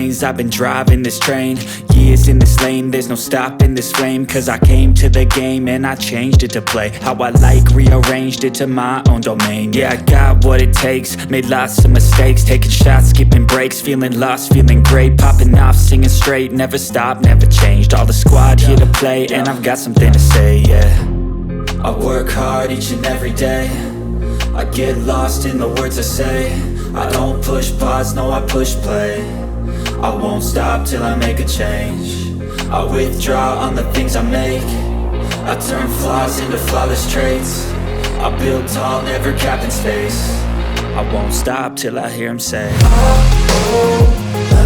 lanes, I've been driving this train. Years in this lane, there's no stopping this flame. Cause I came to the game and I changed it to play how I like, rearranged it to my own domain. Yeah, I got what it takes, made lots of mistakes, taking shots, skipping breaks, feeling lost, feeling great, popping off, singing straight, never stopped, never changed. All the squad here to play, and I've got something to say, yeah. I work hard each and every day, I get lost in the words I say. I don't push pause, no I push play. I won't stop till I make a change. I withdraw on the things I make. I turn flaws into flawless traits. I build tall, never capped in space. I won't stop till I hear him say, oh, oh.